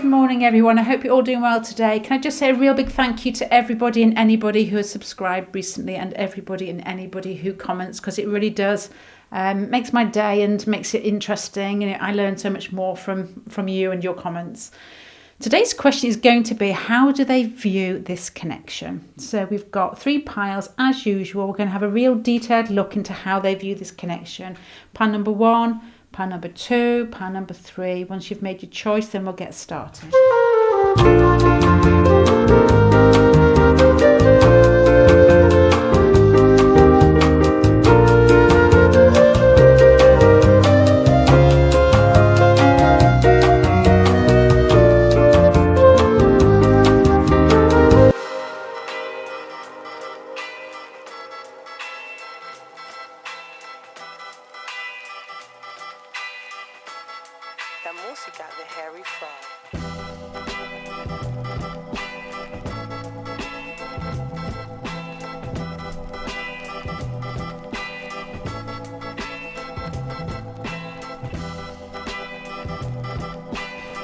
morning, everyone. I hope you're all doing well today. Can I just say a real big thank you to everybody and anybody who has subscribed recently, and everybody and anybody who comments, because it really does makes my day and makes it interesting. And I learn so much more from you and your comments. Today's question is going to be, how do they view this connection? So we've got 3 piles as usual. We're going to have a real detailed look into how they view this connection. Pile number 1, pile number 2, pile number 3. Once you've made your choice, then we'll get started. La música de Harry Fraud.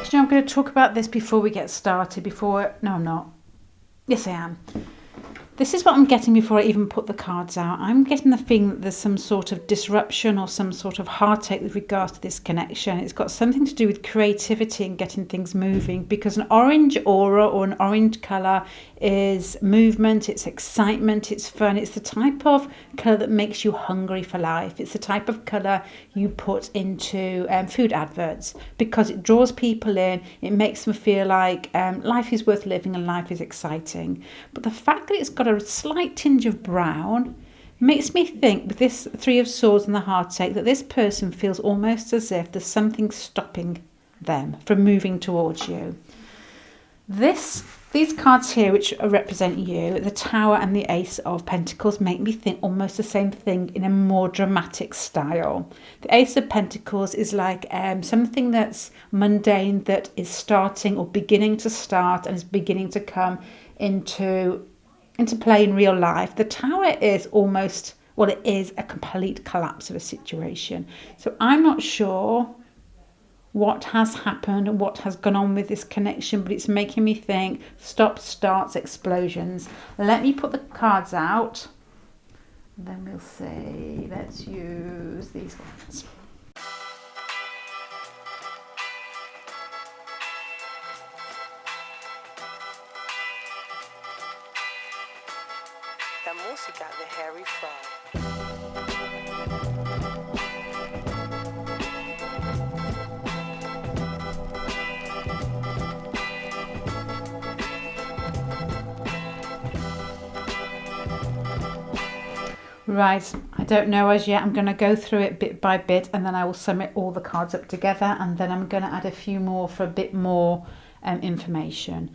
So I'm going to talk about this before we get started. No, I'm not. Yes, I am. This is what I'm getting before I even put the cards out. I'm getting the feeling that there's some sort of disruption or some sort of heartache with regards to this connection. It's got something to do with creativity and getting things moving, because an orange aura or an orange colour is movement, it's excitement, it's fun. It's the type of colour that makes you hungry for life. It's the type of colour you put into food adverts, because it draws people in. It makes them feel like life is worth living and life is exciting. But the fact that it's got a slight tinge of brown makes me think, with this 3 of Swords and the heartache, that this person feels almost as if there's something stopping them from moving towards you. These cards here, which represent you, the Tower and the Ace of Pentacles, make me think almost the same thing in a more dramatic style. The Ace of Pentacles is like something that's mundane, that is starting or beginning to start and is beginning to come into play in real life. The Tower is almost, well, it is a complete collapse of a situation. So I'm not sure what has happened and what has gone on with this connection, but it's making me think stops, starts, explosions. Let me put the cards out, and then we'll see. Let's use these ones. La música de Harry Fraud. Right, I don't know as yet. I'm going to go through it bit by bit, and then I will sum all the cards up together, and then I'm going to add a few more for a bit more information.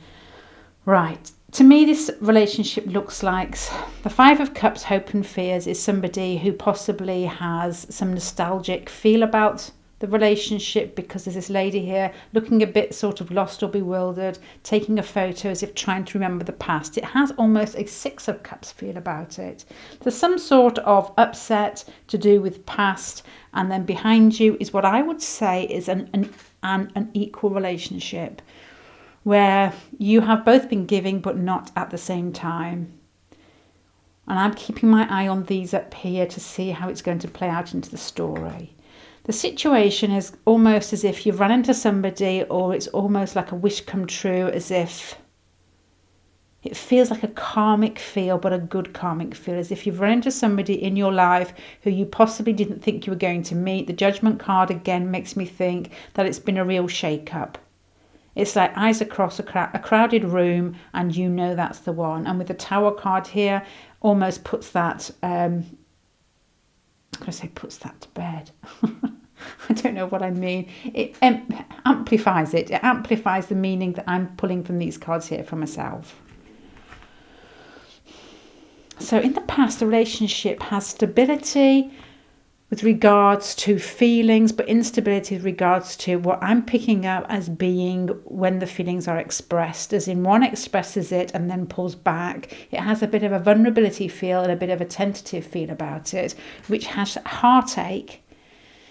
Right, to me this relationship looks like the 5 of Cups, Hope and Fears, is somebody who possibly has some nostalgic feel about the relationship, because there's this lady here looking a bit sort of lost or bewildered, taking a photo as if trying to remember the past. It has almost a 6 of Cups feel about it. There's some sort of upset to do with past, and then behind you is what I would say is an equal relationship, where you have both been giving but not at the same time. And I'm keeping my eye on these up here to see how it's going to play out into the story. The situation is almost as if you've run into somebody, or it's almost like a wish come true, as if it feels like a karmic feel, but a good karmic feel, as if you've run into somebody in your life who you possibly didn't think you were going to meet. The Judgment card again makes me think that it's been a real shake-up. It's like eyes across a crowded room, and you know that's the one. And with the Tower card here, almost puts that, puts that to bed. I don't know what I mean. It amplifies it. It amplifies the meaning that I'm pulling from these cards here for myself. So in the past, the relationship has stability with regards to feelings, but instability with regards to what I'm picking up as being when the feelings are expressed, as in one expresses it and then pulls back. It has a bit of a vulnerability feel and a bit of a tentative feel about it, which has heartache.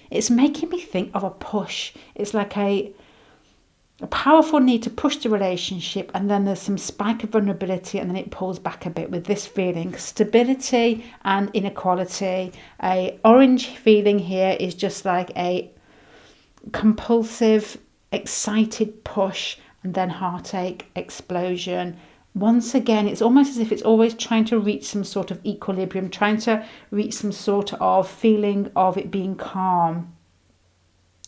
It's making me think of a push. It's like a powerful need to push the relationship, and then there's some spike of vulnerability, and then it pulls back a bit with this feeling, stability and inequality. A orange feeling here is just like a compulsive, excited push, and then heartache, explosion. Once again, it's almost as if it's always trying to reach some sort of equilibrium, trying to reach some sort of feeling of it being calm.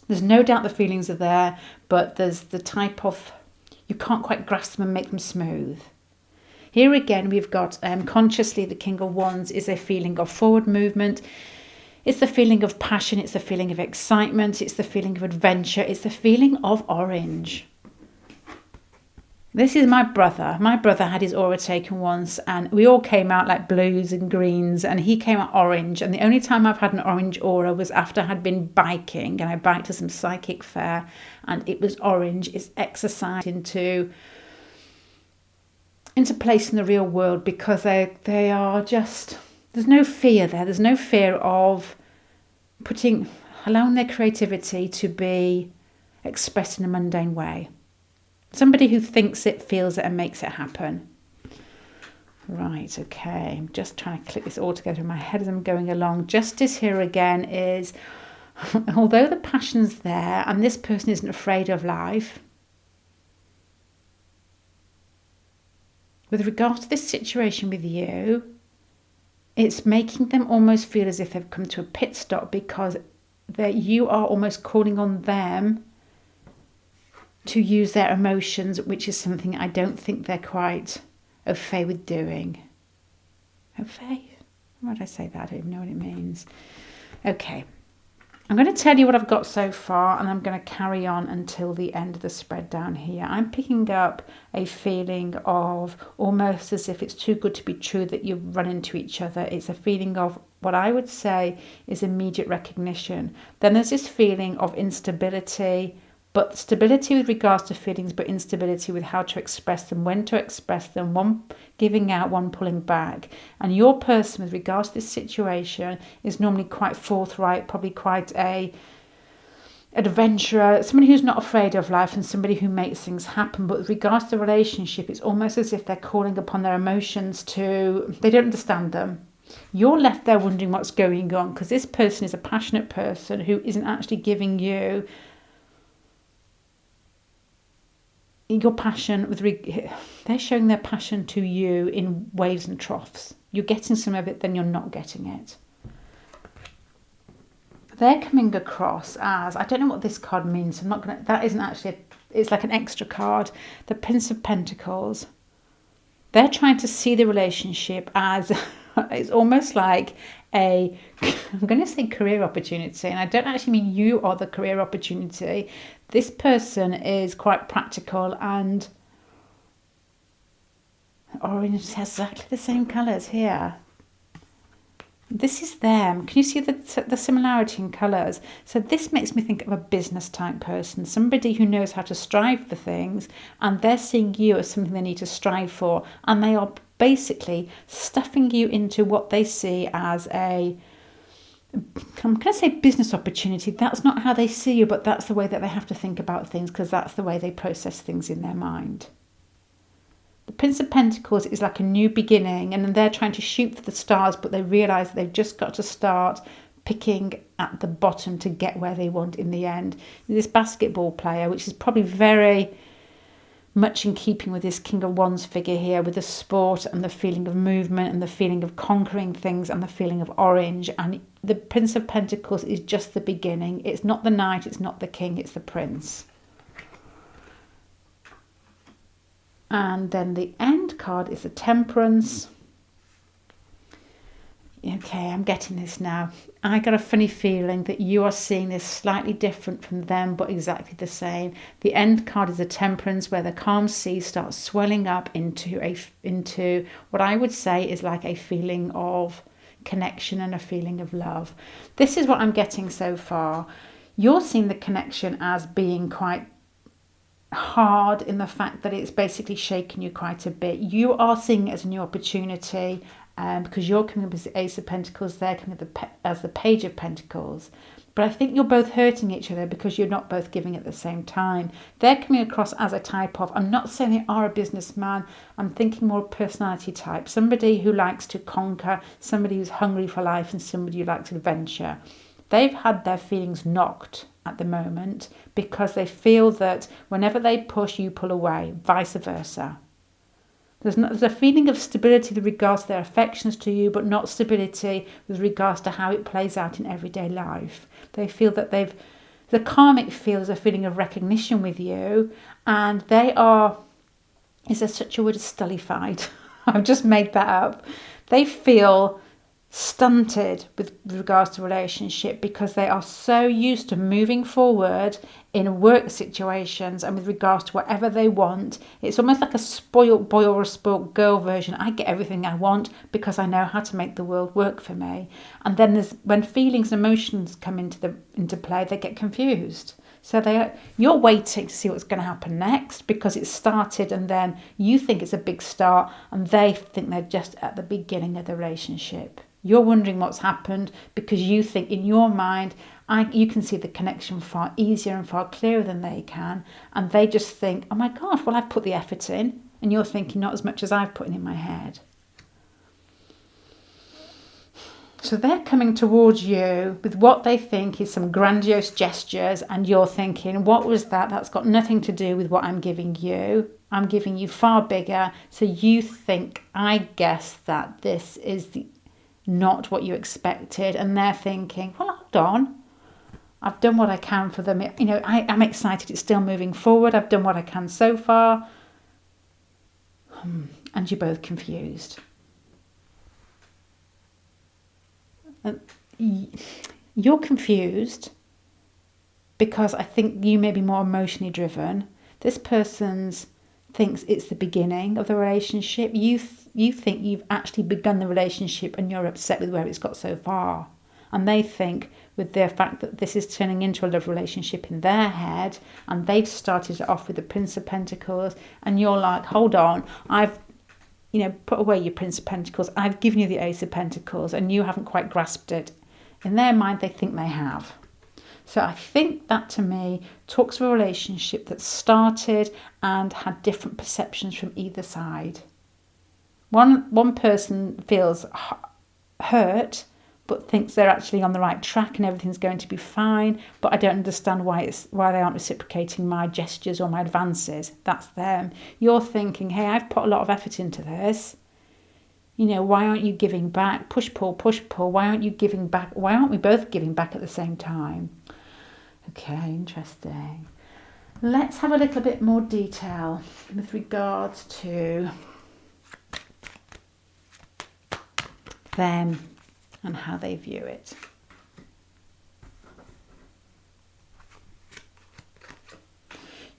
There's no doubt the feelings are there, but there's the type of, you can't quite grasp them and make them smooth. Here again, we've got consciously the King of Wands is a feeling of forward movement. It's the feeling of passion. It's the feeling of excitement. It's the feeling of adventure. It's the feeling of orange. This is my brother. My brother had his aura taken once, and we all came out like blues and greens, and he came out orange. And the only time I've had an orange aura was after I had been biking, and I biked to some psychic fair, and it was orange. It's exercised into place in the real world, because they are just, there's no fear there. There's no fear of allowing their creativity to be expressed in a mundane way. Somebody who thinks it, feels it, and makes it happen. Right, okay. I'm just trying to click this all together in my head as I'm going along. Justice here again is, although the passion's there and this person isn't afraid of life, with regard to this situation with you, it's making them almost feel as if they've come to a pit stop, because you are almost calling on them to use their emotions, which is something I don't think they're quite au fait with doing. Au fait? Why did I say that? I don't even know what it means. Okay. I'm going to tell you what I've got so far, and I'm going to carry on until the end of the spread down here. I'm picking up a feeling of almost as if it's too good to be true that you've run into each other. It's a feeling of what I would say is immediate recognition. Then there's this feeling of instability, but stability with regards to feelings, but instability with how to express them, when to express them, one giving out, one pulling back. And your person with regards to this situation is normally quite forthright, probably quite a adventurer, somebody who's not afraid of life, and somebody who makes things happen. But with regards to the relationship, it's almost as if they're calling upon their emotions they don't understand them. You're left there wondering what's going on, because this person is a passionate person who isn't actually giving you your passion. They're showing their passion to you in waves and troughs. You're getting some of it, then you're not getting it. They're coming across as, I don't know what this card means. That isn't actually, it's like an extra card. The Prince of Pentacles. They're trying to see the relationship as, it's almost like I'm going to say career opportunity, and I don't actually mean you are the career opportunity. This person is quite practical, and orange has exactly the same colours here. This is them. Can you see the similarity in colours? So this makes me think of a business type person, somebody who knows how to strive for things, and they're seeing you as something they need to strive for, and they are basically stuffing you into what they see as I'm going to say business opportunity. That's not how they see you, but that's the way that they have to think about things, because that's the way they process things in their mind. The Prince of Pentacles is like a new beginning, and then they're trying to shoot for the stars, but they realise that they've just got to start picking at the bottom to get where they want in the end. This basketball player, which is probably very much in keeping with this King of Wands figure here, with the sport and the feeling of movement and the feeling of conquering things and the feeling of orange. And the Prince of Pentacles is just the beginning. It's not the knight, it's not the king, it's the prince. And then the end card is the Temperance. Okay, I'm getting this now. I got a funny feeling that you are seeing this slightly different from them, but exactly the same. The end card is the Temperance, where the calm sea starts swelling up into what I would say is like a feeling of connection and a feeling of love. This is what I'm getting so far. You're seeing the connection as being quite hard, in the fact that it's basically shaken you quite a bit. You are seeing it as a new opportunity, because you're coming up as the Ace of Pentacles, they're coming up as the Page of Pentacles. but I think you're both hurting each other because you're not both giving at the same time. They're coming across as a type of, I'm not saying they are a businessman, I'm thinking more personality type, somebody who likes to conquer, somebody who's hungry for life, and somebody who likes adventure. They've had their feelings knocked at the moment because they feel that whenever they push, you pull away, vice versa. There's a feeling of stability with regards to their affections to you, but not stability with regards to how it plays out in everyday life. They feel that the karmic feels a feeling of recognition with you, and they are, is there such a word as stullified? I've just made that up. They feel stunted with regards to relationship because they are so used to moving forward in work situations and with regards to whatever they want. It's almost like a spoiled boy or a spoiled girl version. I get everything I want because I know how to make the world work for me. And then when feelings and emotions come into play, they get confused. So you're waiting to see what's going to happen next because it's started, and then you think it's a big start and they think they're just at the beginning of the relationship. You're wondering what's happened because you think in your mind, you can see the connection far easier and far clearer than they can. And they just think, oh my gosh, well, I've put the effort in. And you're thinking not as much as I've put in my head. So they're coming towards you with what they think is some grandiose gestures. And you're thinking, what was that? That's got nothing to do with what I'm giving you. I'm giving you far bigger. So you think, I guess that this is not what you expected, and they're thinking, well, hold on, I've done what I can for them, I'm excited, it's still moving forward, I've done what I can so far, and you're both confused. You're confused because I think you may be more emotionally driven. This person thinks it's the beginning of the relationship. You think you've actually begun the relationship and you're upset with where it's got so far. And they think with the fact that this is turning into a love relationship in their head, and they've started it off with the Prince of Pentacles, and you're like, hold on, I've put away your Prince of Pentacles, I've given you the Ace of Pentacles, and you haven't quite grasped it. In their mind, they think they have. So I think that to me talks of a relationship that started and had different perceptions from either side. One person feels hurt but thinks they're actually on the right track and everything's going to be fine, but I don't understand why they aren't reciprocating my gestures or my advances. That's them. You're thinking, hey, I've put a lot of effort into this. Why aren't you giving back? Push, pull, push, pull. Why aren't you giving back? Why aren't we both giving back at the same time? Okay, interesting. Let's have a little bit more detail with regards to them and how they view it.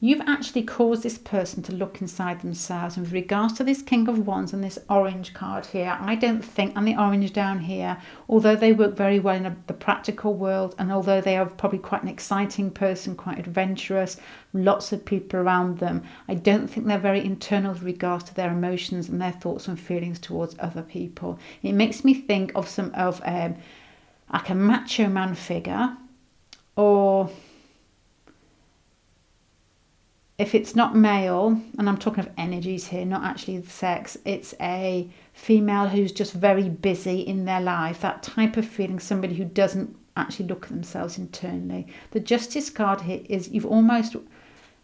You've actually caused this person to look inside themselves. And with regards to this King of Wands and this orange card here, I don't think, and the orange down here, although they work very well in the practical world, and although they are probably quite an exciting person, quite adventurous, lots of people around them, I don't think they're very internal with regards to their emotions and their thoughts and feelings towards other people. It makes me think of like a macho man figure, or if it's not male, and I'm talking of energies here, not actually the sex, it's a female who's just very busy in their life. That type of feeling, somebody who doesn't actually look at themselves internally. The Justice card here is you've almost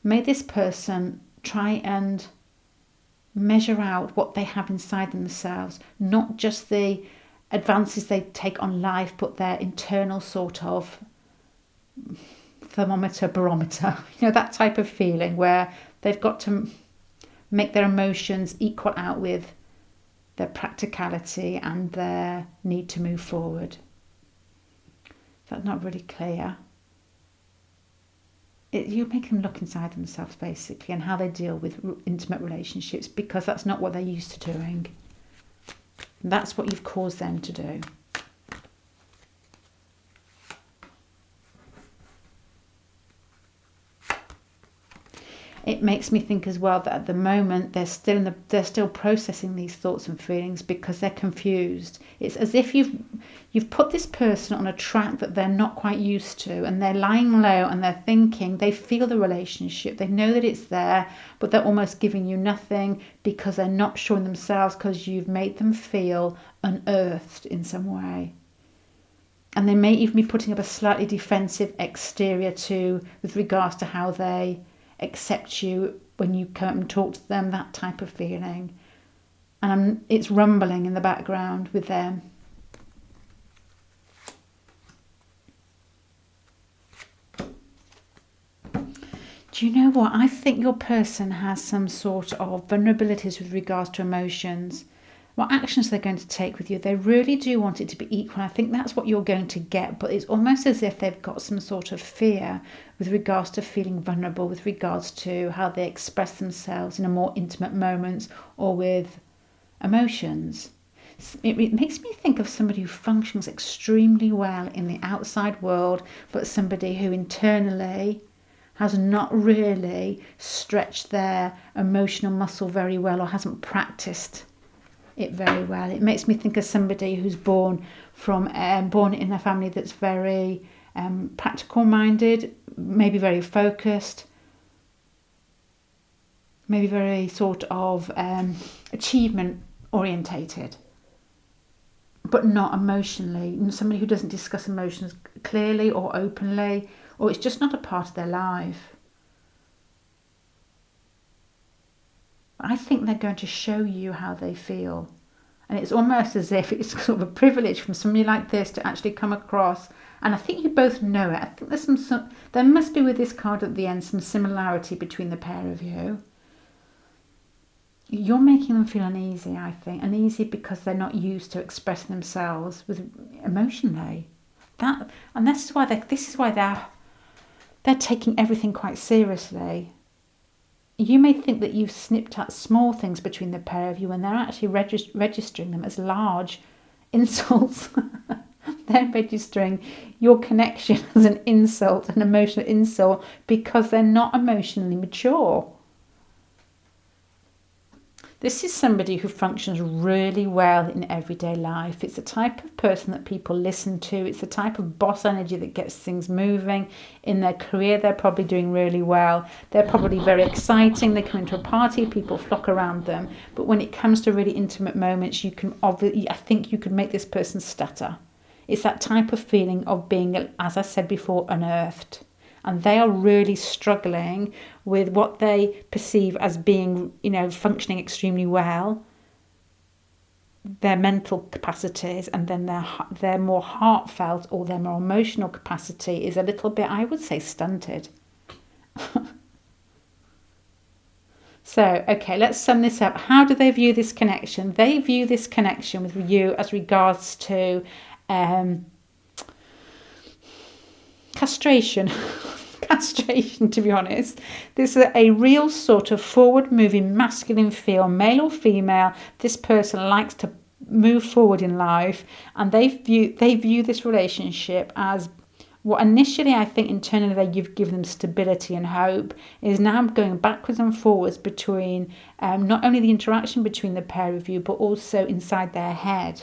made this person try and measure out what they have inside themselves, not just the advances they take on life, but their internal sort of thermometer, barometer, that type of feeling where they've got to make their emotions equal out with their practicality and their need to move forward. That's not really clear. You make them look inside themselves basically, and how they deal with intimate relationships, because that's not what they're used to doing. That's what you've caused them to do. it makes me think as well that at the moment they're still processing these thoughts and feelings because they're confused. It's as if you've put this person on a track that they're not quite used to, and they're lying low and they're thinking, they feel the relationship, they know that it's there, but they're almost giving you nothing because they're not showing themselves, because you've made them feel unearthed in some way. And they may even be putting up a slightly defensive exterior too, with regards to how they accept you when you come and talk to them, that type of feeling. And it's rumbling in the background with them. Do you know what? I think your person has some sort of vulnerabilities with regards to emotions. What actions they're going to take with you, they really do want it to be equal. I think that's what you're going to get, but it's almost as if they've got some sort of fear with regards to feeling vulnerable, with regards to how they express themselves in a more intimate moments or with emotions. It makes me think of somebody who functions extremely well in the outside world, but somebody who internally has not really stretched their emotional muscle very well, or hasn't practiced it very well. It makes me think of somebody who's born in a family that's very practical minded, maybe very focused, maybe very sort of achievement orientated, but not emotionally. Somebody who doesn't discuss emotions clearly or openly, or it's just not a part of their life. I think they're going to show you how they feel. And it's almost as if it's sort of a privilege from somebody like this to actually come across. And I think you both know it. I think there must be, with this card at the end, some similarity between the pair of you. You're making them feel uneasy, I think. Uneasy because they're not used to expressing themselves emotionally. And this is why they're taking everything quite seriously. You may think that you've snipped at small things between the pair of you, and they're actually registering them as large insults. They're registering your connection as an insult, an emotional insult, because they're not emotionally mature. This is somebody who functions really well in everyday life. It's the type of person that people listen to. It's the type of boss energy that gets things moving. In their career, they're probably doing really well. They're probably very exciting. They come into a party, people flock around them. But when it comes to really intimate moments, I think you could make this person stutter. It's that type of feeling of being, as I said before, unearthed. And they are really struggling with what they perceive as being, functioning extremely well, their mental capacities, and then their more heartfelt or their more emotional capacity is a little bit, I would say, stunted. So, okay, let's sum this up. How do they view this connection? They view this connection with you as regards to castration. Castration, to be honest. This is a real sort of forward-moving masculine feel, male or female. This person likes to move forward in life, and they view this relationship as what initially, I think internally you've given them stability and hope, is now going backwards and forwards between not only the interaction between the pair of you, but also inside their head.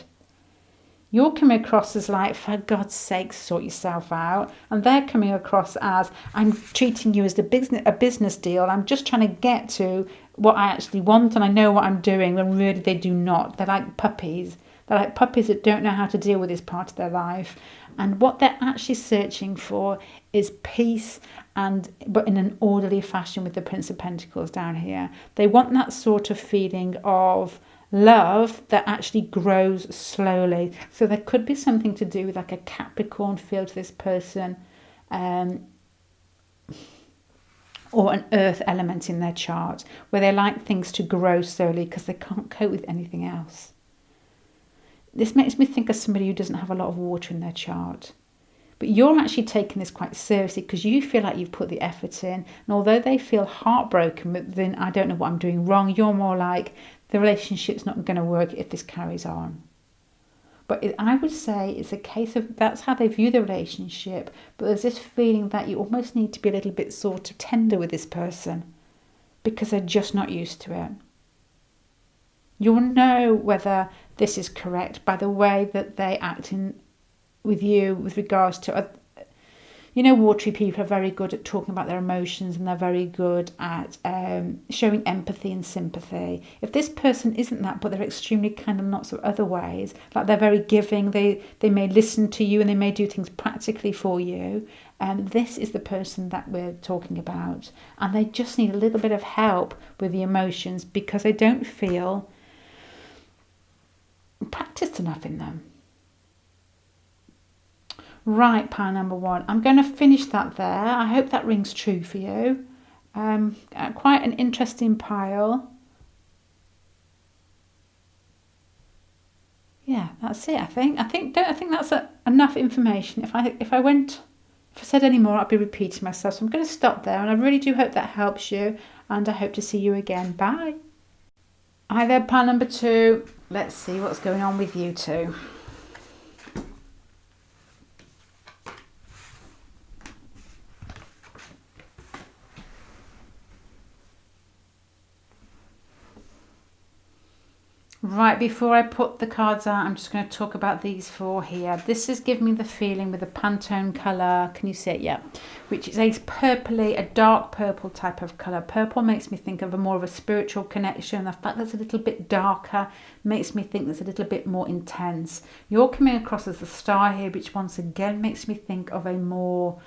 You're coming across as like, for God's sake, sort yourself out. And they're coming across as, I'm treating you as a business deal. I'm just trying to get to what I actually want, and I know what I'm doing, when really they do not. They're like puppies. They're like puppies that don't know how to deal with this part of their life. And what they're actually searching for is peace, but in an orderly fashion, with the Prince of Pentacles down here. They want that sort of feeling of love that actually grows slowly. So there could be something to do with like a Capricorn feel to this person, or an earth element in their chart, where they like things to grow slowly because they can't cope with anything else. This makes me think of somebody who doesn't have a lot of water in their chart. But you're actually taking this quite seriously because you feel like you've put the effort in. And although they feel heartbroken, but then I don't know what I'm doing wrong, you're more like, the relationship's not going to work if this carries on. But I would say it's a case of that's how they view the relationship. But there's this feeling that you almost need to be a little bit sort of tender with this person. because they're just not used to it. You'll know whether this is correct by the way that they act with you with regards to, watery people are very good at talking about their emotions, and they're very good at showing empathy and sympathy. If this person isn't that, but they're extremely kind in lots of other ways, like they're very giving, they may listen to you and they may do things practically for you, this is the person that we're talking about. And they just need a little bit of help with the emotions because they don't feel practiced enough in them. Right, pile number 1. I'm going to finish that there. I hope that rings true for you. Quite an interesting pile. Yeah, that's it. I think that's enough information. If I said any more, I'd be repeating myself. So I'm going to stop there, and I really do hope that helps you. And I hope to see you again. Bye. Hi there, pile number 2. Let's see what's going on with you two. Right, before I put the cards out, I'm just going to talk about these 4 here. This is giving me the feeling with the Pantone colour, can you see it? Yeah, which is a dark purple type of colour. Purple makes me think of more of a spiritual connection. The fact that it's a little bit darker makes me think it's a little bit more intense. You're coming across as a star here, which once again makes me think of a more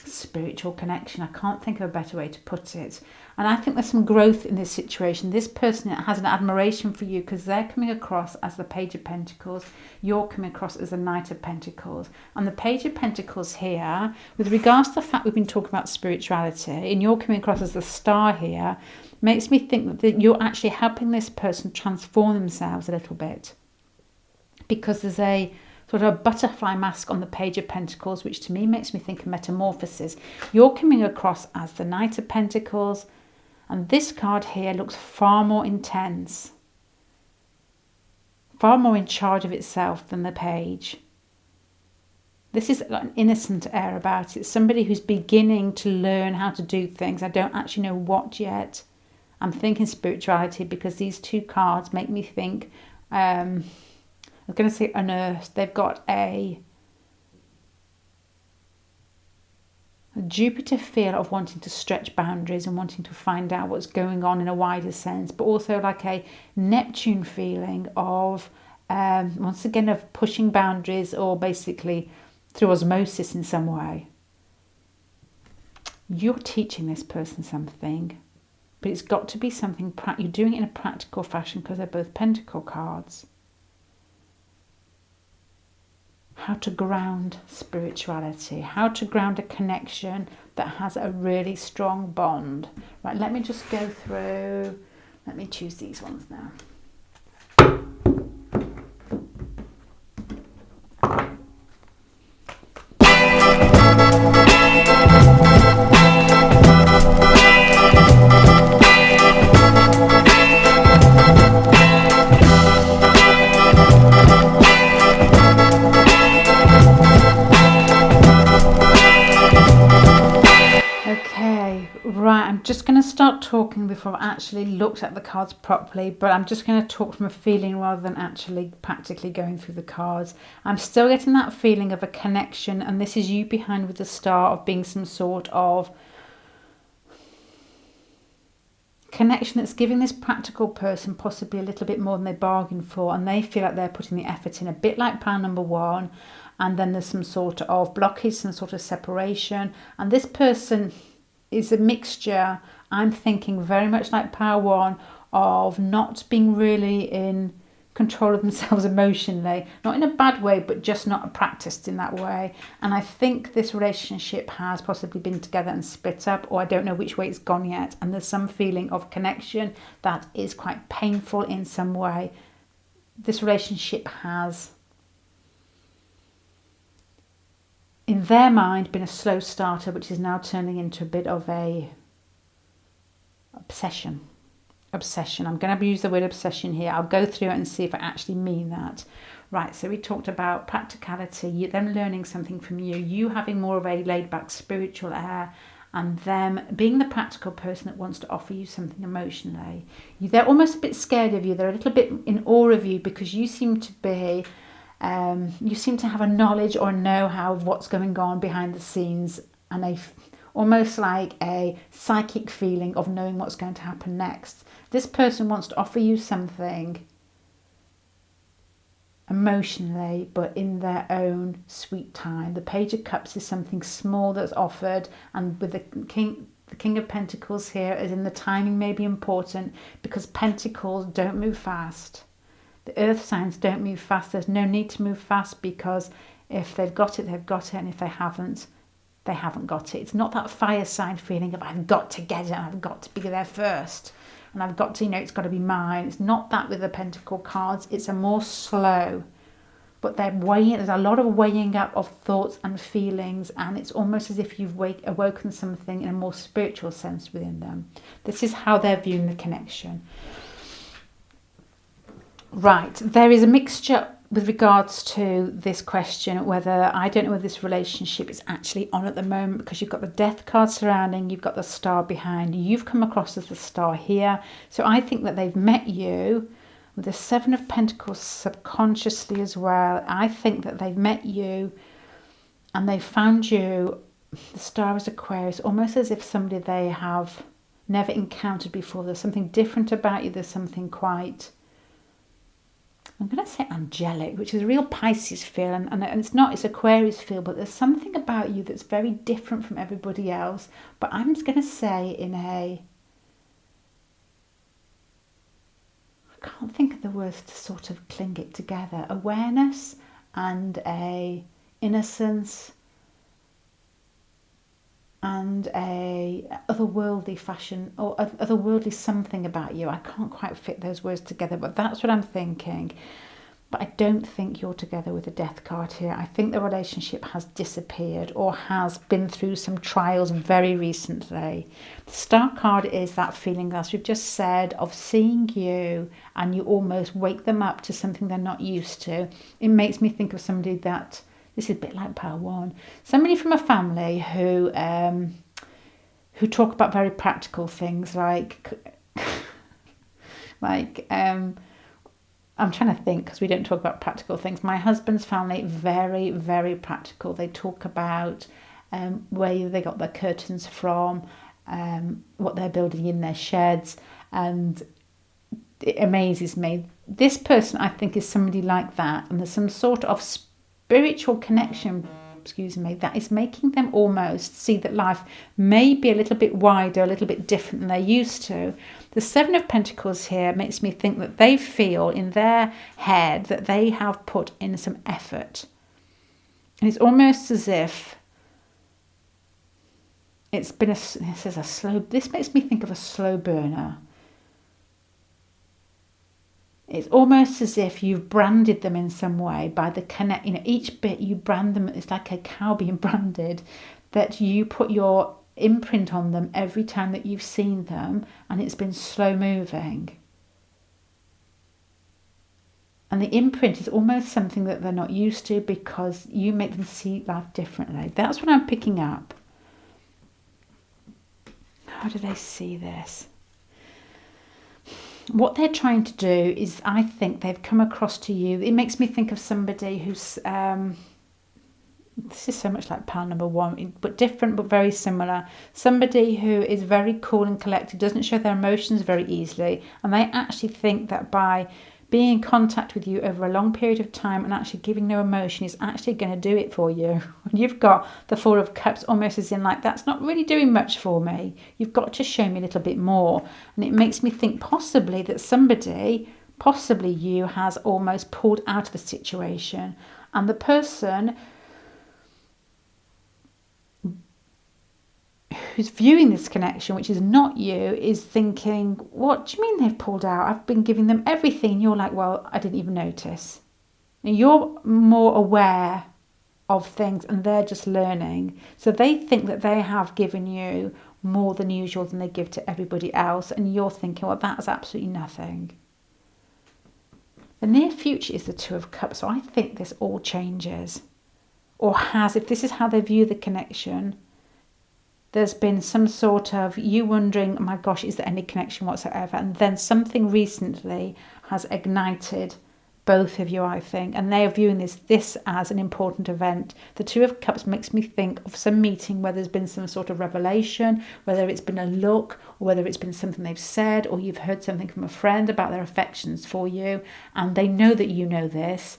spiritual connection. I can't think of a better way to put it. And I think there's some growth in this situation. This person has an admiration for you because they're coming across as the Page of Pentacles. You're coming across as the Knight of Pentacles. And the Page of Pentacles here, with regards to the fact we've been talking about spirituality, and you're coming across as the star here, makes me think that you're actually helping this person transform themselves a little bit. Because there's a sort of a butterfly mask on the Page of Pentacles, which to me makes me think of metamorphosis. You're coming across as the Knight of Pentacles, and this card here looks far more intense, far more in charge of itself than the Page. This is got an innocent air about it. Somebody who's beginning to learn how to do things. I don't actually know what yet. I'm thinking spirituality because these 2 cards make me think, I was going to say unearthed. They've got a Jupiter feel of wanting to stretch boundaries and wanting to find out what's going on in a wider sense, but also like a Neptune feeling of, once again, of pushing boundaries or basically through osmosis in some way. You're teaching this person something, but it's got to be something, you're doing it in a practical fashion because they're both Pentacle cards. How to ground spirituality, how to ground a connection that has a really strong bond. Right, let me just go through, let me choose these ones now. Right, I'm just going to start talking before I've actually looked at the cards properly, but I'm just going to talk from a feeling rather than actually practically going through the cards. I'm still getting that feeling of a connection, and this is you behind with the star, of being some sort of connection that's giving this practical person possibly a little bit more than they bargained for, and they feel like they're putting the effort in, a bit like pile number 1, and then there's some sort of blockage, some sort of separation, and this person is a mixture, I'm thinking very much like pile 1, of not being really in control of themselves emotionally, not in a bad way, but just not practiced in that way. And I think this relationship has possibly been together and split up, or I don't know which way it's gone yet, and there's some feeling of connection that is quite painful in some way. This relationship has, in their mind, been a slow starter, which is now turning into a bit of a obsession. I'm going to use the word obsession here. I'll go through it and see if I actually mean that. Right, so we talked about practicality, them learning something from you, you having more of a laid back spiritual air, and them being the practical person that wants to offer you something emotionally. They're almost a bit scared of you. They're a little bit in awe of you because you seem to be, you seem to have a knowledge or know-how of what's going on behind the scenes, and almost like a psychic feeling of knowing what's going to happen next. This person wants to offer you something emotionally, but in their own sweet time. The Page of Cups is something small that's offered, and with the King of Pentacles here, as in the timing may be important, because Pentacles don't move fast. The earth signs don't move fast. There's no need to move fast, because if they've got it, they've got it, and if they haven't got it. It's not that fire sign feeling of I've got to get it, I've got to be there first, and I've got to, it's got to be mine. It's not that with the Pentacle cards. It's a more slow, but there's a lot of weighing up of thoughts and feelings, and it's almost as if you've awoken something in a more spiritual sense within them. This is how they're viewing the connection. Right, there is a mixture with regards to this question, whether I don't know whether this relationship is actually on at the moment, because you've got the Death card surrounding, you've got the Star behind, you've come across as the Star here. So I think that they've met you with the Seven of Pentacles subconsciously as well. I think that they've met you and they found you. The Star is Aquarius, almost as if somebody they have never encountered before. There's something different about you. There's something quite, I'm going to say angelic, which is a real Pisces feel, and it's Aquarius feel, but there's something about you that's very different from everybody else. But I'm just going to say I can't think of the words to sort of cling it together, awareness and a innocence and a otherworldly fashion or otherworldly something about you. I can't quite fit those words together, but that's what I'm thinking. But I don't think you're together with the Death card here. I think the relationship has disappeared or has been through some trials very recently. The Star card is that feeling, as we've just said, of seeing you and you almost wake them up to something they're not used to. It makes me think of somebody that, this is a bit like Power One, somebody from a family who talk about very practical things like I'm trying to think, because we don't talk about practical things. My husband's family, very, very practical. They talk about where they got their curtains from, what they're building in their sheds, and it amazes me. This person, I think, is somebody like that, and there's some sort of spiritual connection, that is making them almost see that life may be a little bit wider, a little bit different than they're used to. The Seven of Pentacles here makes me think that they feel in their head that they have put in some effort. And it's almost as if it's been this makes me think of a slow burner. It's almost as if you've branded them in some way by the connect. Each bit you brand them. It's like a cow being branded. That you put your imprint on them every time that you've seen them, and it's been slow moving. And the imprint is almost something that they're not used to, because you make them see life differently. That's what I'm picking up. How do they see this? What they're trying to do is, I think they've come across to you. It makes me think of somebody who's, this is so much like Pile Number One, but different, but very similar. Somebody who is very cool and collected, doesn't show their emotions very easily. And they actually think that by being in contact with you over a long period of time and actually giving no emotion is actually going to do it for you. When you've got the Four of Cups, almost as in like, that's not really doing much for me. You've got to show me a little bit more. And it makes me think possibly that somebody, possibly you, has almost pulled out of the situation. And the person who's viewing this connection, which is not you, is thinking, what do you mean they've pulled out? I've been giving them everything. And you're like, well, I didn't even notice. And you're more aware of things and they're just learning. So they think that they have given you more than usual than they give to everybody else. And you're thinking, well, that's absolutely nothing. The near future is the Two of Cups. So I think this all changes, or has, if this is how they view the connection, there's been some sort of you wondering, oh my gosh, is there any connection whatsoever? And then something recently has ignited both of you, I think, and they are viewing this as an important event. The Two of Cups makes me think of some meeting where there's been some sort of revelation, whether it's been a look or whether it's been something they've said, or you've heard something from a friend about their affections for you, and they know that you know this.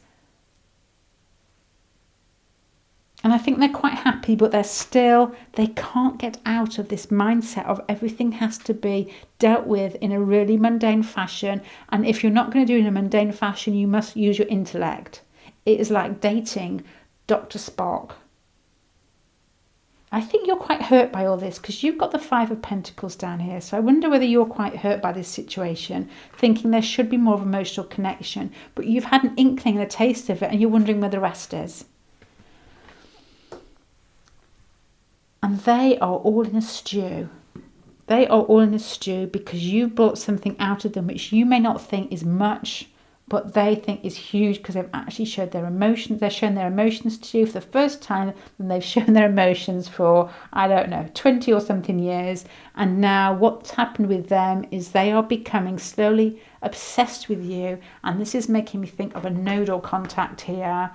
And I think they're quite happy, but they can't get out of this mindset of everything has to be dealt with in a really mundane fashion. And if you're not going to do it in a mundane fashion, you must use your intellect. It is like dating Dr. Spock. I think you're quite hurt by all this because you've got the Five of Pentacles down here. So I wonder whether you're quite hurt by this situation, thinking there should be more of emotional connection, but you've had an inkling and a taste of it and you're wondering where the rest is. And they are all in a stew. They are all in a stew because you brought something out of them which you may not think is much, but they think is huge because they've actually showed their emotions. They've shown their emotions to you for the first time, and they've shown their emotions for, 20 or something years. And now what's happened with them is they are becoming slowly obsessed with you. And this is making me think of a nodal contact here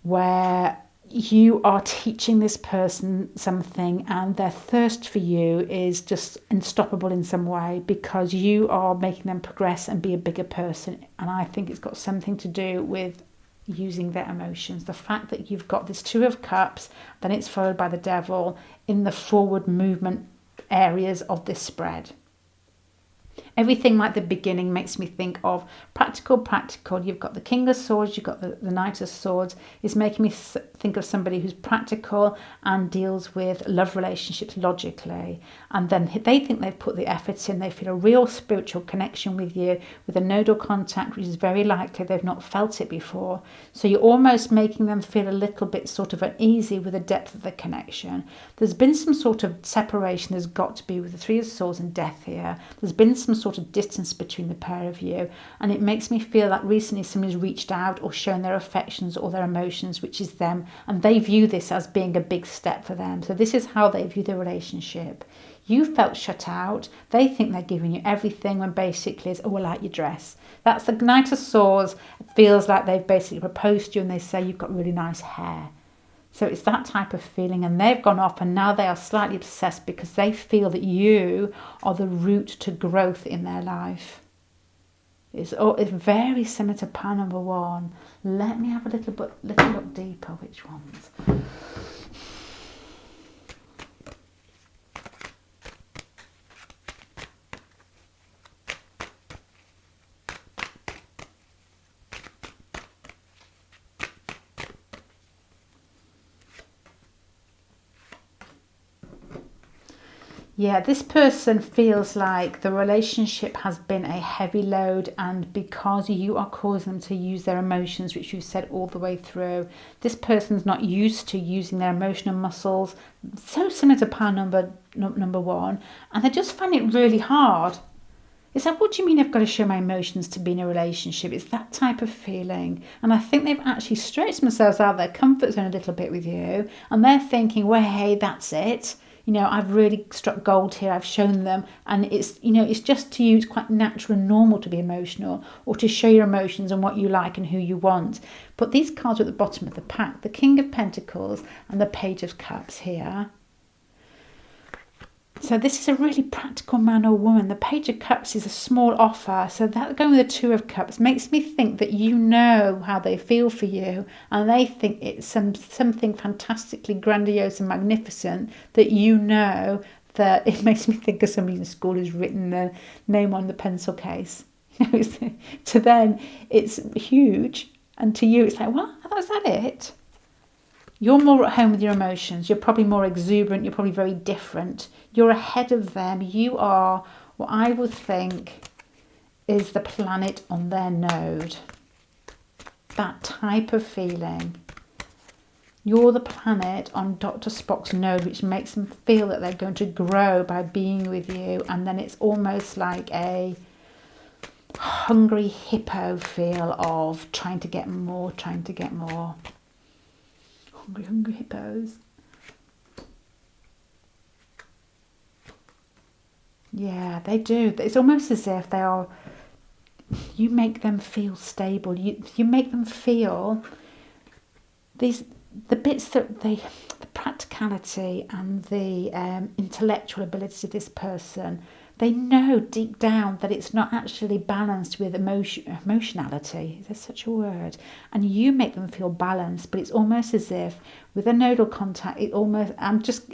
where you are teaching this person something and their thirst for you is just unstoppable in some way because you are making them progress and be a bigger person. And I think it's got something to do with using their emotions. The fact that you've got this Two of Cups, then it's followed by the Devil in the forward movement areas of this spread. Everything like the beginning makes me think of practical. You've got the King of Swords, you've got the Knight of Swords. It's making me think of somebody who's practical and deals with love relationships logically. And then they think they've put the effort in. They feel a real spiritual connection with you, with a nodal contact, which is very likely they've not felt it before. So you're almost making them feel a little bit sort of uneasy with the depth of the connection. There's been some sort of separation. There's got to be with the Three of Swords and Death here. There's been some sort of distance between the pair of you, and it makes me feel like recently somebody's reached out or shown their affections or their emotions, which is them, and they view this as being a big step for them. So this is how they view the relationship. You felt shut out. They think they're giving you everything when basically it's, oh, I like your dress. That's the Knight of Swords. It feels like they've basically proposed to you and they say you've got really nice hair. So it's that type of feeling, and they've gone off and now they are slightly obsessed because they feel that you are the route to growth in their life. It's very similar to pile number one. Let me have a little look deeper. Which ones? Yeah, this person feels like the relationship has been a heavy load, and because you are causing them to use their emotions, which you've said all the way through, this person's not used to using their emotional muscles, so similar to pile number one, and they just find it really hard. It's like, what do you mean I've got to show my emotions to be in a relationship? It's that type of feeling. And I think they've actually stretched themselves out of their comfort zone a little bit with you, and they're thinking, well, hey, that's it. I've really struck gold here. I've shown them. And it's just to you, it's quite natural and normal to be emotional or to show your emotions and what you like and who you want. But these cards are at the bottom of the pack, the King of Pentacles and the Page of Cups here. So this is a really practical man or woman. The Page of Cups is a small offer. So that going with the Two of Cups makes me think that you know how they feel for you, and they think it's something fantastically grandiose and magnificent that you know. That it makes me think of somebody in school who's written the name on the pencil case. To them, it's huge, and to you, it's like, what? Was that it? You're more at home with your emotions. You're probably more exuberant. You're probably very different. You're ahead of them. You are what I would think is the planet on their node. That type of feeling. You're the planet on Dr. Spock's node, which makes them feel that they're going to grow by being with you. And then it's almost like a hungry hippo feel of trying to get more. Hungry hippos. Yeah, they do. It's almost as if they are, you make them feel stable. You make them feel these, the bits that they, the practicality and the intellectual ability of this person, they know deep down that it's not actually balanced with emotionality. Is there such a word? And you make them feel balanced, but it's almost as if with a nodal contact, it almost,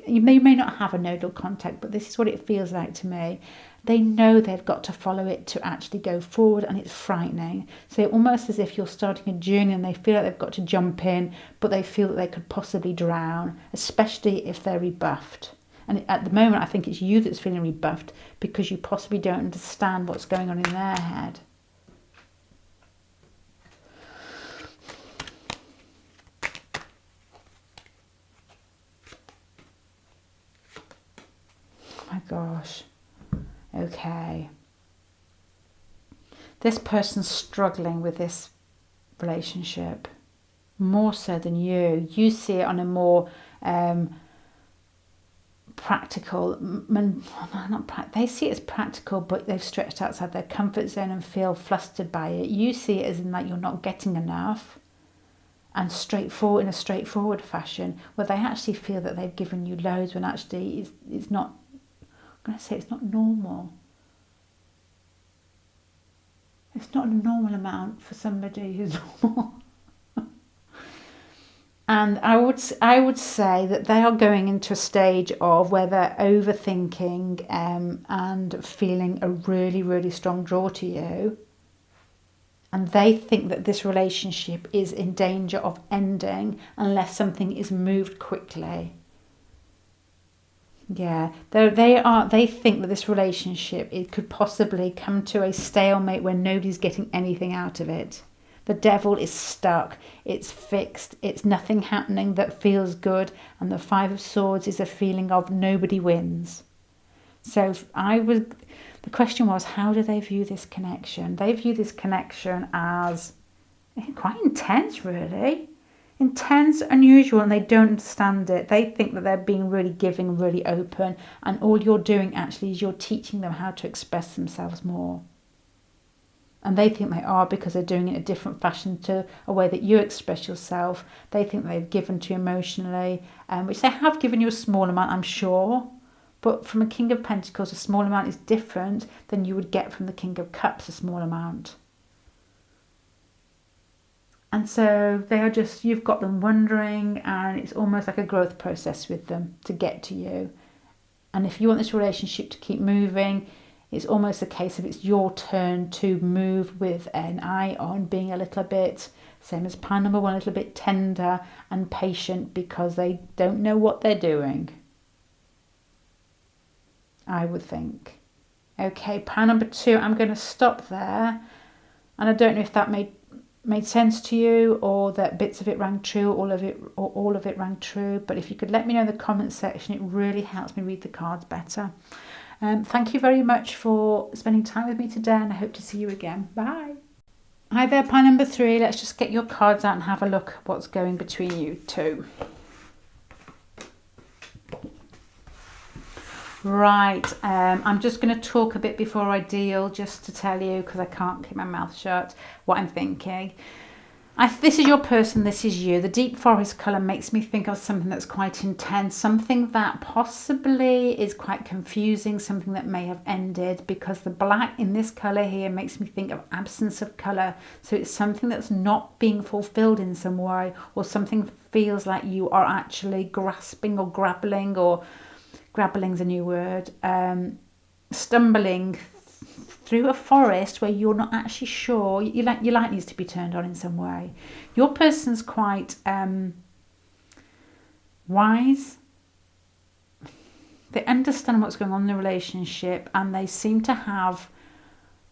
you may not have a nodal contact, but this is what it feels like to me. They know they've got to follow it to actually go forward, and it's frightening. So almost as if you're starting a journey and they feel like they've got to jump in, but they feel that they could possibly drown, especially if they're rebuffed. And at the moment, I think it's you that's feeling rebuffed because you possibly don't understand what's going on in their head. Oh my gosh. Okay. This person's struggling with this relationship more so than you. You see it on a more practical, they see it as practical, but they've stretched outside their comfort zone and feel flustered by it. You see it as in that you're not getting enough, and straightforward, in a straightforward fashion, where they actually feel that they've given you loads when actually it's not, I'm going to say it's not normal. It's not a normal amount for somebody who's normal. And I would say that they are going into a stage of where they're overthinking and feeling a really, really strong draw to you. And they think that this relationship is in danger of ending unless something is moved quickly. Yeah, they think that this relationship, it could possibly come to a stalemate where nobody's getting anything out of it. The devil is stuck, it's fixed, it's nothing happening that feels good, and the Five of Swords is a feeling of nobody wins. So the question was, how do they view this connection? They view this connection as quite intense, really. Intense, unusual, and they don't understand it. They think that they're being really giving, really open, and all you're doing actually is you're teaching them how to express themselves more. And they think they are because they're doing it in a different fashion to a way that you express yourself. They think they've given to you emotionally, which they have given you a small amount, I'm sure. But from a King of Pentacles, a small amount is different than you would get from the King of Cups, a small amount. And so they are just, you've got them wondering, and it's almost like a growth process with them to get to you. And if you want this relationship to keep moving, it's almost a case of it's your turn to move with an eye on being a little bit, same as pile number one, a little bit tender and patient because they don't know what they're doing, I would think. Okay, pile number two, I'm going to stop there. And I don't know if that made sense to you, or that bits of it rang true, all of it rang true. But if you could let me know in the comments section, it really helps me read the cards better. Thank you very much for spending time with me today, and I hope to see you again. Bye. Hi there, pile number three. Let's just get your cards out and have a look at what's going between you two. Right, I'm just going to talk a bit before I deal, just to tell you, because I can't keep my mouth shut, what I'm thinking. This is your person, this is you. The deep forest colour makes me think of something that's quite intense, something that possibly is quite confusing, something that may have ended, because the black in this colour here makes me think of absence of colour. So it's something that's not being fulfilled in some way, or something feels like you are actually grasping or grappling, or grabbling's a new word, stumbling through a forest where you're not actually sure, your light needs to be turned on in some way. Your person's quite wise. They understand what's going on in the relationship, and they seem to have,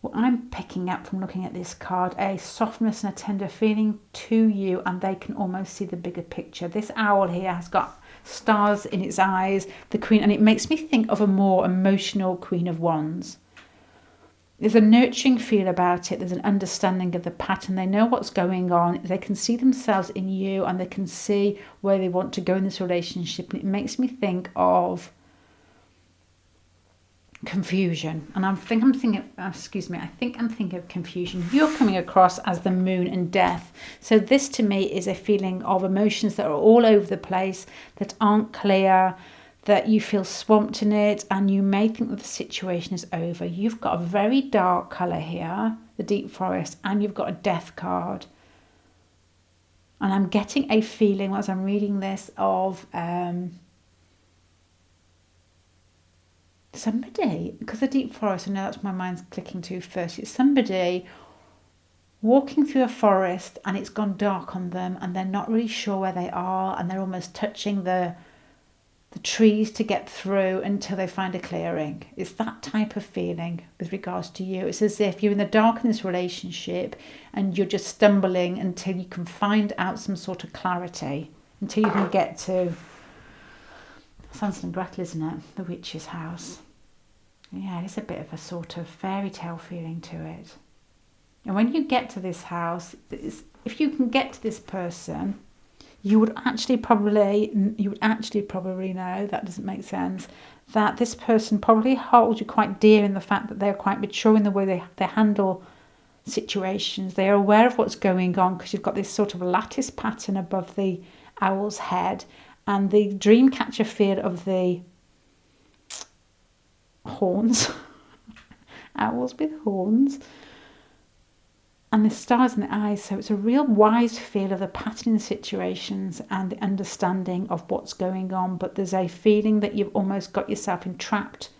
what I'm picking up from looking at this card, a softness and a tender feeling to you, and they can almost see the bigger picture. This owl here has got stars in its eyes, the Queen, and it makes me think of a more emotional Queen of Wands. There's a nurturing feel about it. There's an understanding of the pattern. They know what's going on. They can see themselves in you, and they can see where they want to go in this relationship. And it makes me think of confusion. And I think I'm thinking of confusion. You're coming across as the moon and death. So this to me is a feeling of emotions that are all over the place, that aren't clear, that you feel swamped in it, and you may think that the situation is over. You've got a very dark colour here, the deep forest, and you've got a death card. And I'm getting a feeling as I'm reading this of somebody, because the deep forest, I know that's my mind's clicking to first. It's somebody walking through a forest and it's gone dark on them and they're not really sure where they are, and they're almost touching the trees to get through until they find a clearing. It's that type of feeling with regards to you. It's as if you're in the dark in this relationship and you're just stumbling until you can find out some sort of clarity, until you can get to Hansel and Gretel, isn't it? The witch's house. Yeah, it is a bit of a sort of fairy tale feeling to it. And when you get to this house, if you can get to this person, you would actually probably know, that doesn't make sense, that this person probably holds you quite dear in the fact that they're quite mature in the way they handle situations. They are aware of what's going on, because you've got this sort of lattice pattern above the owl's head, and the dream catcher feel of the horns, owls with horns, and the stars in the eyes. So it's a real wise feel of the pattern in situations and the understanding of what's going on. But there's a feeling that you've almost got yourself entrapped.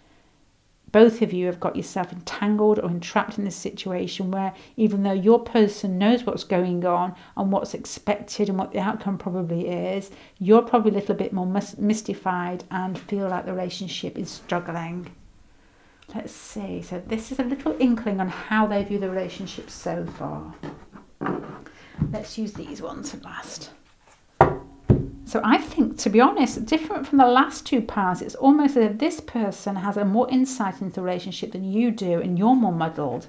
Both of you have got yourself entangled or entrapped in this situation where, even though your person knows what's going on and what's expected and what the outcome probably is, you're probably a little bit more mystified and feel like the relationship is struggling. Let's see. So this is a little inkling on how they view the relationship so far. Let's use these ones at last. So I think, to be honest, different from the last two piles, it's almost as if this person has a more insight into the relationship than you do, and you're more muddled.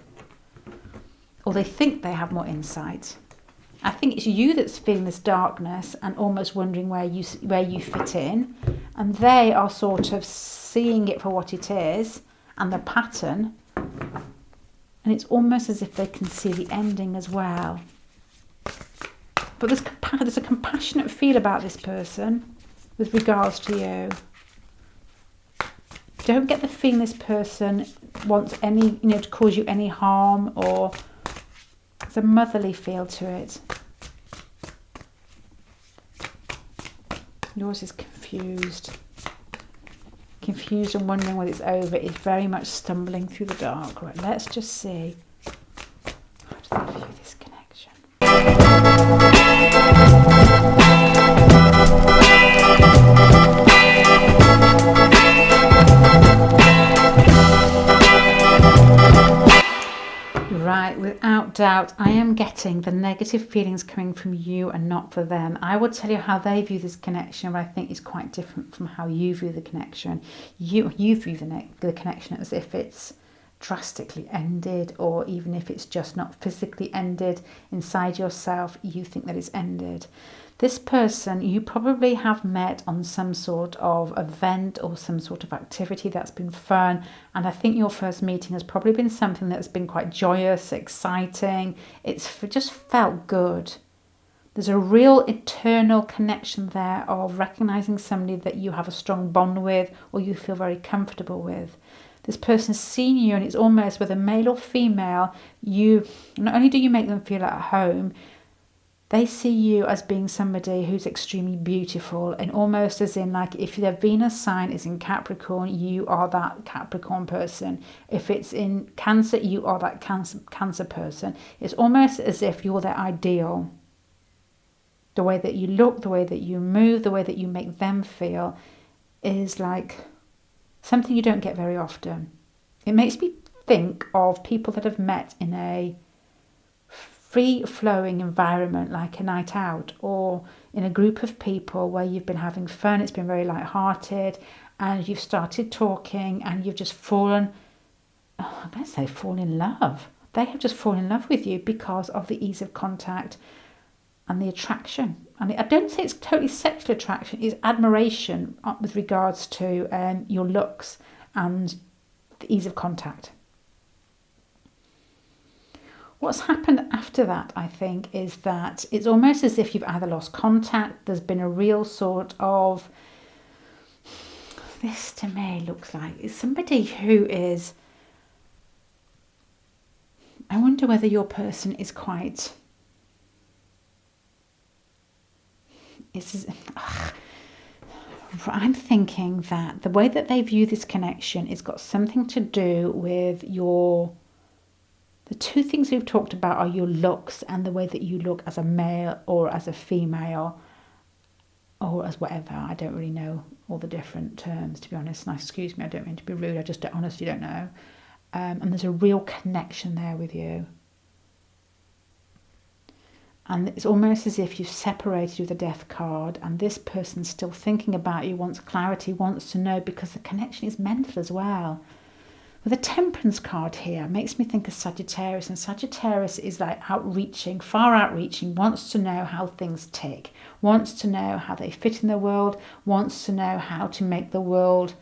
Or they think they have more insight. I think it's you that's feeling this darkness and almost wondering where you fit in. And they are sort of seeing it for what it is, and the pattern, and it's almost as if they can see the ending as well. But there's a compassionate feel about this person with regards to you. Don't get the feeling this person wants to cause you any harm, or there's a motherly feel to it. Yours is confused and wondering when it's over. It's very much stumbling through the dark. Right, let's just see. How do they view this connection? Right, without doubt, I am getting the negative feelings coming from you and not for them. I will tell you how they view this connection, but I think it's quite different from how you view the connection. You view the connection as if it's drastically ended, or even if it's just not physically ended inside yourself, you think that it's ended. This person you probably have met on some sort of event or some sort of activity that's been fun, and I think your first meeting has probably been something that's been quite joyous, exciting. It's just felt good. There's a real internal connection there of recognizing somebody that you have a strong bond with, or you feel very comfortable with. This person's seen you, and it's almost, whether male or female, you not only do you make them feel at home, they see you as being somebody who's extremely beautiful, and almost as in, like, if their Venus sign is in Capricorn, you are that Capricorn person. If it's in Cancer, you are that Cancer person. It's almost as if you're their ideal. The way that you look, the way that you move, the way that you make them feel is like something you don't get very often. It makes me think of people that have met in a free-flowing environment, like a night out, or in a group of people where you've been having fun, it's been very light-hearted, and you've started talking, and you've just fallen in love. They have just fallen in love with you because of the ease of contact and the attraction. And I don't say it's totally sexual attraction, it's admiration with regards to your looks and the ease of contact. What's happened after that, I think, is that it's almost as if you've either lost contact, there's been a real sort of, this to me looks like it's somebody who is, I wonder whether your person is quite, I'm thinking that the way that they view this connection has got something to do with the two things we've talked about are your looks and the way that you look as a male or as a female or as whatever. I don't really know all the different terms, to be honest. And excuse me, I don't mean to be rude. I just honestly don't know. And there's a real connection there with you. And it's almost as if you've separated with the death card and this person's still thinking about you, wants clarity, wants to know, because the connection is mental as well. With the Temperance card here, makes me think of Sagittarius, and Sagittarius is like outreaching, far outreaching, wants to know how things tick, wants to know how they fit in the world, wants to know how to make the world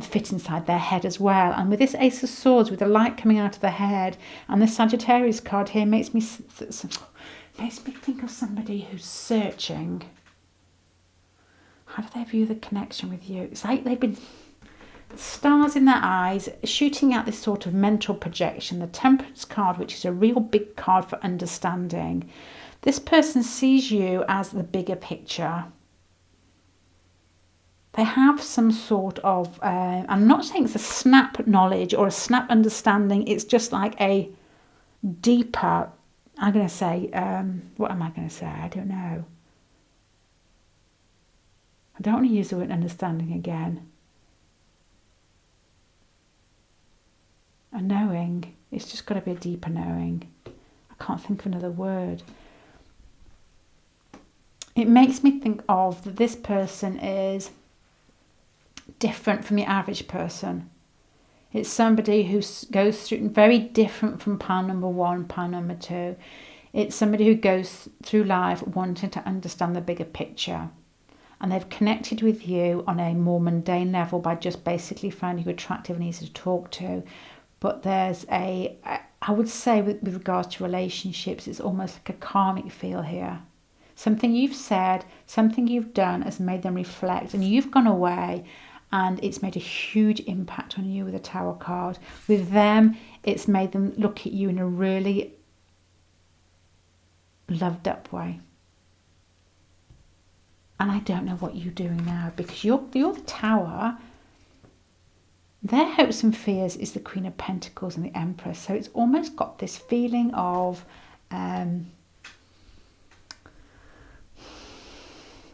fit inside their head as well. And with this Ace of Swords, with the light coming out of the head, and the Sagittarius card here makes me think of somebody who's searching. How do they view the connection with you? It's like they've been stars in their eyes, shooting out this sort of mental projection. The Temperance card, which is a real big card for understanding. This person sees you as the bigger picture. They have some sort of, I'm not saying it's a snap knowledge or a snap understanding, it's just like a deeper, I'm going to say, what am I going to say? I don't know. I don't want to use the word understanding again. A knowing. It's just got to be a deeper knowing. I can't think of another word. It makes me think of that this person is different from the average person. It's somebody who goes through, very different from pile number one, pile number two. It's somebody who goes through life wanting to understand the bigger picture. And they've connected with you on a more mundane level by just basically finding you attractive and easy to talk to. But there's I would say with regards to relationships, it's almost like a karmic feel here. Something you've said, something you've done has made them reflect, and you've gone away and it's made a huge impact on you with the Tower card. With them, it's made them look at you in a really loved up way. And I don't know what you're doing now, because you're the Tower. Their hopes and fears is the Queen of Pentacles and the Empress. So it's almost got this feeling of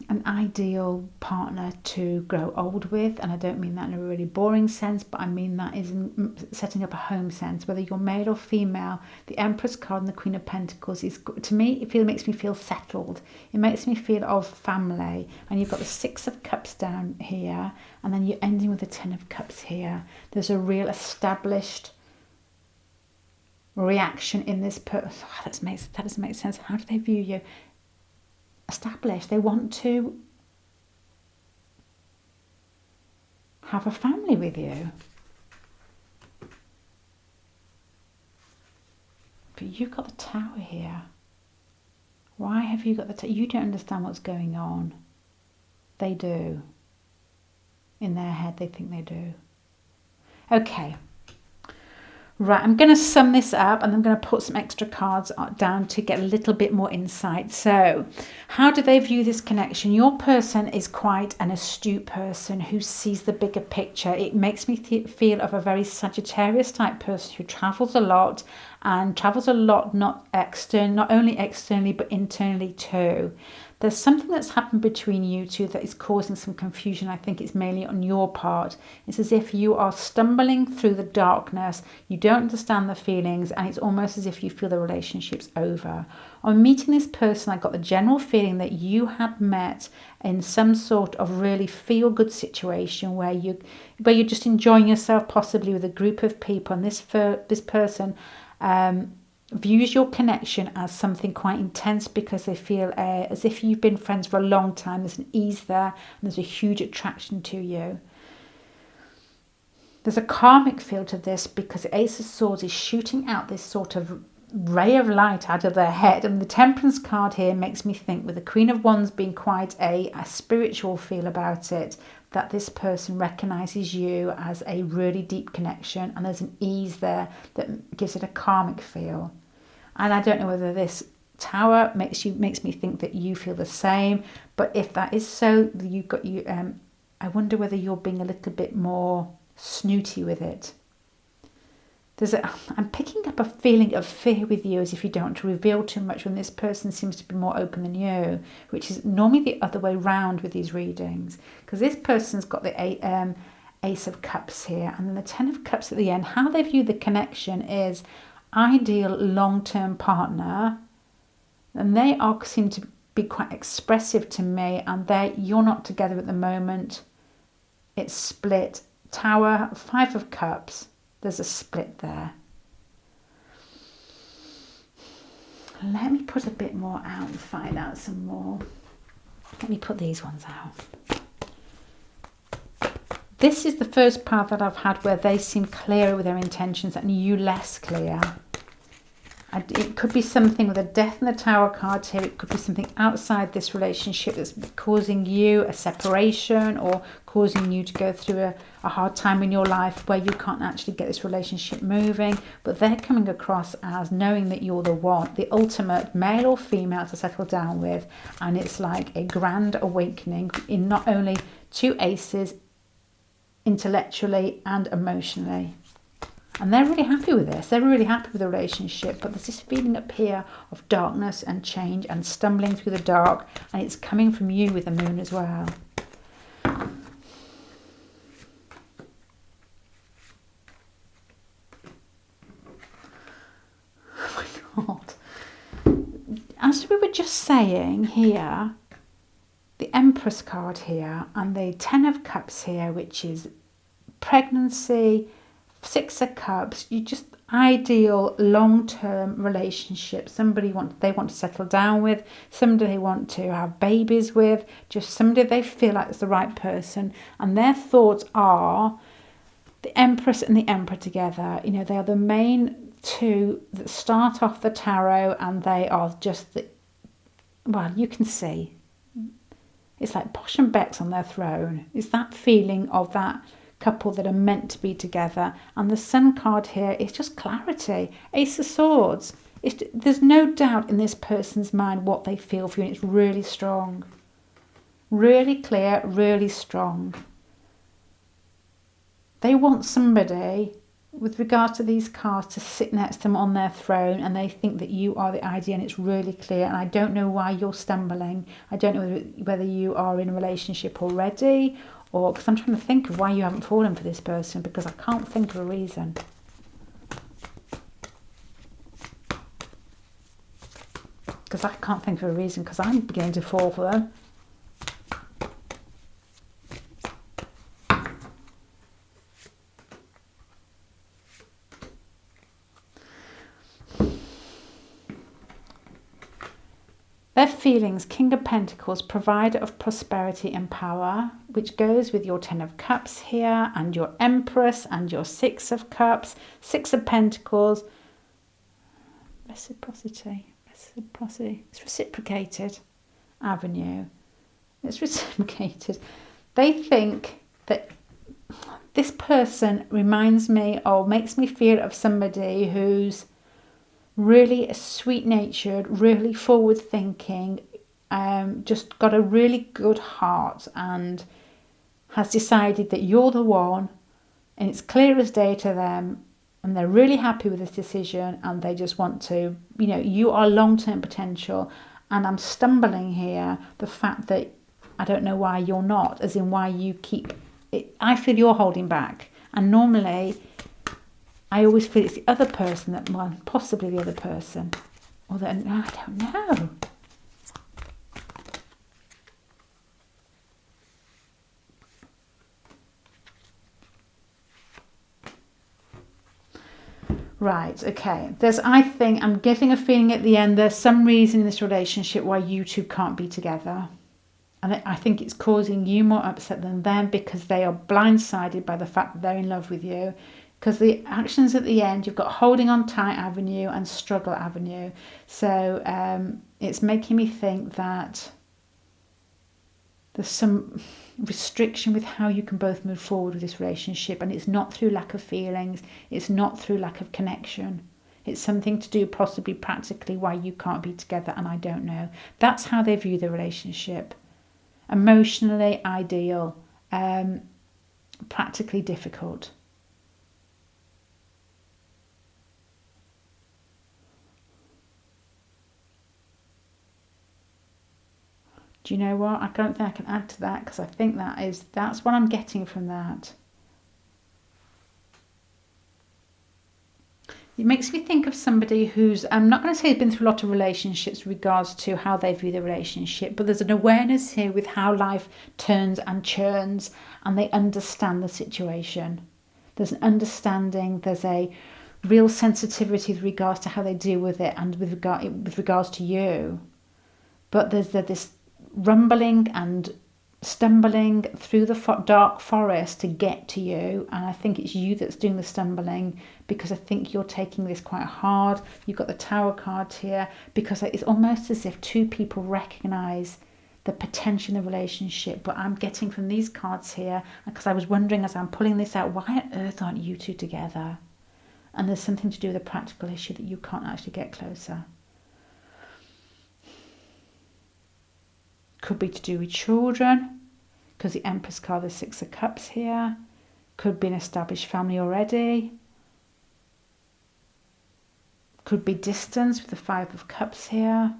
an ideal partner to grow old with. And I don't mean that in a really boring sense, but I mean that is in setting up a home sense. Whether you're male or female, the Empress card and the Queen of Pentacles is, to me, makes me feel settled. It makes me feel of family. And you've got the Six of Cups down here, and then you're ending with the Ten of Cups here. There's a real established reaction in this person. Oh, that doesn't make sense. How do they view you? Established. They want to have a family with you. But you've got the Tower here. Why have you got the Tower? You don't understand what's going on. They do. In their head, they think they do. Okay. Right, I'm going to sum this up and I'm going to put some extra cards down to get a little bit more insight. So, how do they view this connection? Your person is quite an astute person who sees the bigger picture. It makes me feel of a very Sagittarius type person who travels a lot, and travels a lot not only externally but internally too. There's something that's happened between you two that is causing some confusion. I think it's mainly on your part. It's as if you are stumbling through the darkness. You don't understand the feelings, and it's almost as if you feel the relationship's over. On meeting this person, I got the general feeling that you had met in some sort of really feel-good situation where you're just enjoying yourself, possibly with a group of people, and this person views your connection as something quite intense because they feel as if you've been friends for a long time. There's an ease there and there's a huge attraction to you. There's a karmic feel to this because the Ace of Swords is shooting out this sort of ray of light out of their head, and the Temperance card here makes me think, with the Queen of Wands being quite a spiritual feel about it, that this person recognizes you as a really deep connection, and there's an ease there that gives it a karmic feel. And I don't know whether this Tower makes me think that you feel the same, but if that is so, I wonder whether you're being a little bit more snooty with it. I'm picking up a feeling of fear with you, as if you don't want to reveal too much when this person seems to be more open than you, which is normally the other way round with these readings, because this person's got the Ace of Cups here and then the Ten of Cups at the end. How they view the connection is ideal long-term partner, and they seem to be quite expressive to me, and you're not together at the moment. It's split. Tower, Five of Cups. There's a split there. Let me put a bit more out and find out some more. Let me put these ones out. This is the first part that I've had where they seem clearer with their intentions and you less clear. It could be something with a Death and the Tower card here. It could be something outside this relationship that's causing you a separation or causing you to go through a hard time in your life where you can't actually get this relationship moving. But they're coming across as knowing that you're the one, the ultimate male or female to settle down with. And it's like a grand awakening in not only two aces, intellectually and emotionally. And they're really happy with this. They're really happy with the relationship. But there's this feeling up here of darkness and change and stumbling through the dark. And it's coming from you with the moon as well. Oh my God. As we were just saying here, the Empress card here and the Ten of Cups here, which is pregnancy, Six of Cups, you just ideal long-term relationship. Somebody they want to settle down with, somebody they want to have babies with, just somebody they feel like is the right person. And their thoughts are the Empress and the Emperor together. You know, they are the main two that start off the tarot, and they are just well, you can see it's like Posh and Beck's on their throne. It's that feeling of that couple that are meant to be together. And the Sun card here is just clarity. Ace of Swords. There's no doubt in this person's mind what they feel for you, and it's really strong. Really clear, really strong. They want somebody, with regard to these cards, to sit next to them on their throne, and they think that you are the ideal, and it's really clear. And I don't know why you're stumbling. I don't know whether you are in a relationship already, or because I'm trying to think of why you haven't fallen for this person, because I can't think of a reason. Because I can't think of a reason, because I'm beginning to fall for them. Their feelings, King of Pentacles, provider of prosperity and power, which goes with your Ten of Cups here, and your Empress, and your Six of Cups, Six of Pentacles. Reciprocity. It's reciprocated. Avenue. It's reciprocated. They think that this person reminds me, or makes me feel of somebody who's really sweet-natured, really forward-thinking, just got a really good heart, and has decided that you're the one, and it's clear as day to them, and they're really happy with this decision, and they just want to, you know, you are long-term potential. And I'm stumbling here the fact that I don't know why you're not, as in why you keep it. I feel you're holding back, and normally I always feel it's the other person that, well, possibly the other person. Or that, I don't know. Right, okay. I'm getting a feeling at the end there's some reason in this relationship why you two can't be together. And I think it's causing you more upset than them because they are blindsided by the fact that they're in love with you. Because the actions at the end, you've got holding on tight avenue and struggle avenue. So it's making me think that there's some restriction with how you can both move forward with this relationship. And it's not through lack of feelings. It's not through lack of connection. It's something to do possibly practically why you can't be together, and I don't know. That's how they view the relationship. Emotionally ideal, practically difficult. Do you know what? I don't think I can add to that because I think that's what I'm getting from that. It makes me think of somebody who's, I'm not going to say has been through a lot of relationships with regards to how they view the relationship, but there's an awareness here with how life turns and churns, and they understand the situation. There's an understanding, there's a real sensitivity with regards to how they deal with it and with regards to you. But there's this rumbling and stumbling through the dark forest to get to you, and I think it's you that's doing the stumbling because I think you're taking this quite hard. You've got the Tower card here because it's almost as if two people recognise the potential in the relationship, but I'm getting from these cards here, because I was wondering as I'm pulling this out, why on earth aren't you two together? And there's something to do with a practical issue that you can't actually get closer. Could be to do with children, because the Empress card, the Six of Cups here. Could be an established family already. Could be distance with the Five of Cups here.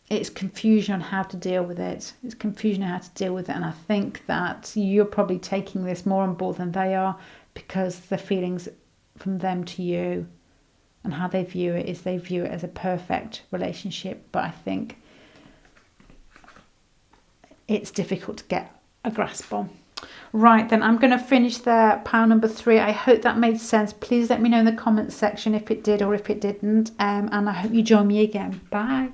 It's confusion on how to deal with it. It's confusion on how to deal with it. And I think that you're probably taking this more on board than they are, because the feelings from them to you and how they view it is they view it as a perfect relationship. But I think it's difficult to get a grasp on. Right, then I'm going to finish there, pile number 3. I hope that made sense. Please let me know in the comments section if it did or if it didn't. And I hope you join me again. Bye.